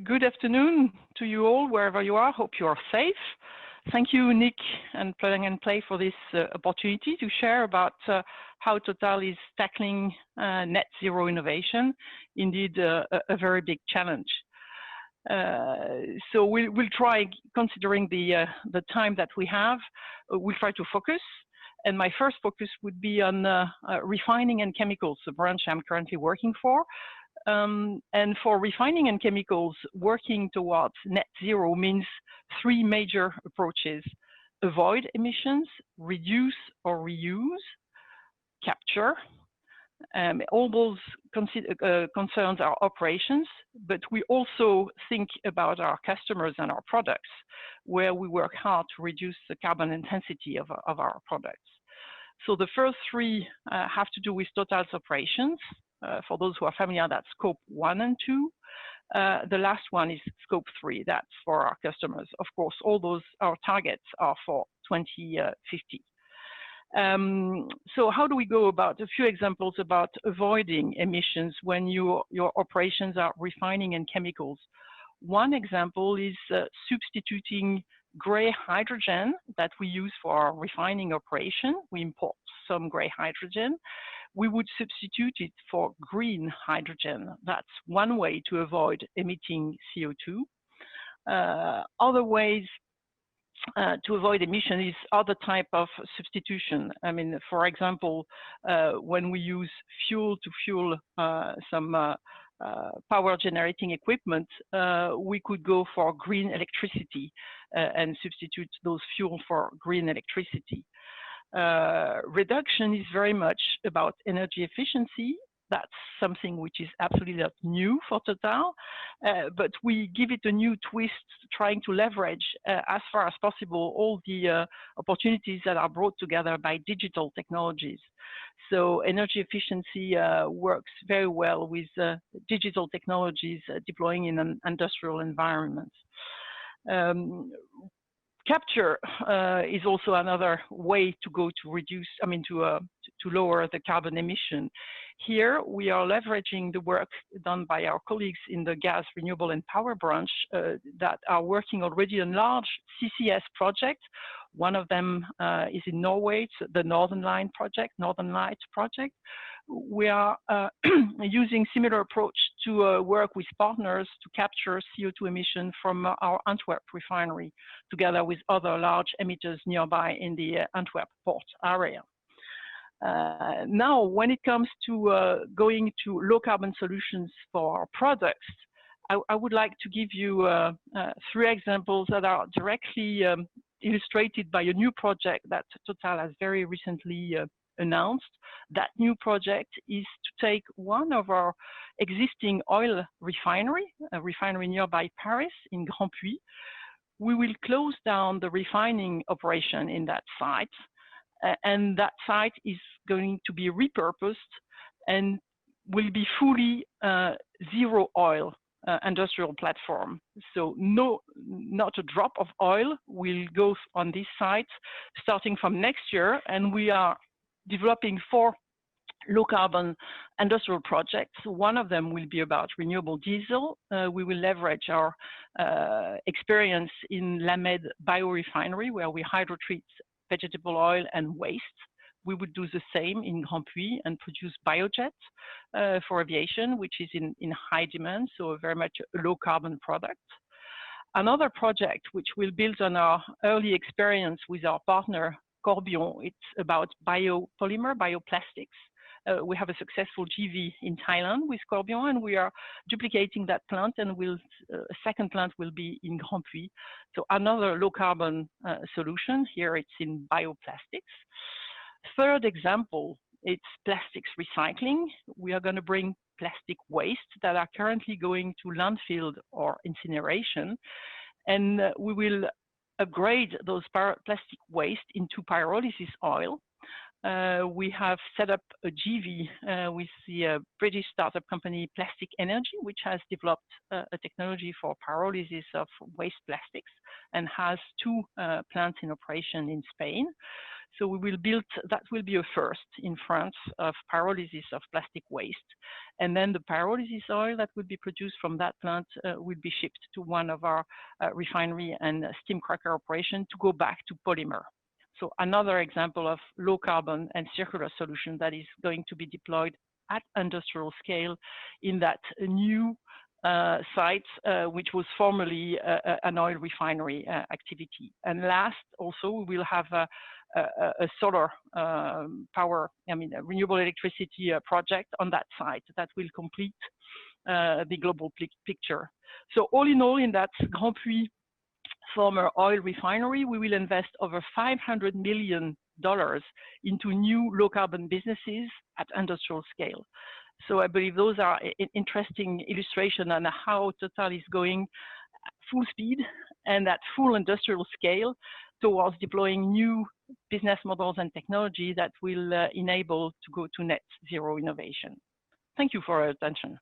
Good afternoon to you all, wherever you are. Hope you are safe. Thank you, Nick and Plug and Play, for this opportunity to share about how Total is tackling net zero innovation. Indeed, a very big challenge. So we'll try, considering the time that we have, we'll try to focus. And my first focus would be on refining and chemicals, the branch I'm currently working for. And for refining and chemicals, working towards net zero means three major approaches: avoid emissions, reduce or reuse, capture. All those concerns our operations, but we also think about our customers and our products, where we work hard to reduce the carbon intensity of our products. So the first three have to do with Total's operations. For those who are familiar, that's scope 1 and 2. The last one is scope 3, that's for our customers. Of course, all those, our targets are for 2050. So how do we go about a few examples about avoiding emissions when your operations are refining and chemicals? One example is substituting gray hydrogen that we use for our refining operation. We import some gray hydrogen. We would substitute it for green hydrogen. That's one way to avoid emitting CO2. Other ways to avoid emission is other type of substitution. I mean, for example, when we use fuel to fuel some power generating equipment, we could go for green electricity and substitute those fuel for green electricity. Reduction is very much about energy efficiency. That's something which is absolutely not new for Total, but we give it a new twist, trying to leverage as far as possible all the opportunities that are brought together by digital technologies. So energy efficiency works very well with digital technologies deploying in an industrial environment. Capture is also another way to go to reduce, to lower the carbon emission. Here, we are leveraging the work done by our colleagues in the gas, renewable and power branch that are working already on large CCS projects. One of them is in Norway, it's the Northern Lights project. We are using similar approach to work with partners to capture CO2 emissions from our Antwerp refinery, together with other large emitters nearby in the Antwerp port area. Now, when it comes to going to low carbon solutions for our products, I would like to give you 3 examples that are directly illustrated by a new project that Total has very recently announced. That new project is to take one of our existing oil refinery, a refinery nearby Paris in Grand Puy. We will close down the refining operation in that site, and that site is going to be repurposed and will be fully zero oil industrial platform. So not a drop of oil will go on this site starting from next year, and we are developing 4 low carbon industrial projects. One of them will be about renewable diesel. We will leverage our experience in La Mède biorefinery, where we hydrotreat vegetable oil and waste. We would do the same in Grand Puy and produce biojet for aviation, which is in high demand, so very much a low carbon product. Another project which will build on our early experience with our partner Corbion, it's about biopolymer, bioplastics. We have a successful JV in Thailand with Corbion, and we are duplicating that plant, and a second plant will be in Grand Puy. So another low carbon solution. Here it's in bioplastics. Third example, it's plastics recycling. We are going to bring plastic waste that are currently going to landfill or incineration, and we will upgrade those plastic waste into pyrolysis oil. We have set up a JV with the British startup company Plastic Energy, which has developed a technology for pyrolysis of waste plastics and has 2 plants in operation in Spain. So we will build, that will be a first in France, of pyrolysis of plastic waste. And then the pyrolysis oil that will be produced from that plant will be shipped to one of our refinery and steam cracker operation to go back to polymer. So another example of low carbon and circular solution that is going to be deployed at industrial scale in that new site, which was formerly an oil refinery activity. And last, also, we will have a solar power, I mean, a renewable electricity project on that site that will complete the global picture. So all in that Grand Puy former oil refinery, we will invest over $500 million into new low carbon businesses at industrial scale. So I believe those are interesting illustration on how Total is going full speed and at full industrial scale towards deploying new business models and technology that will enable to go to net zero innovation. Thank you for your attention.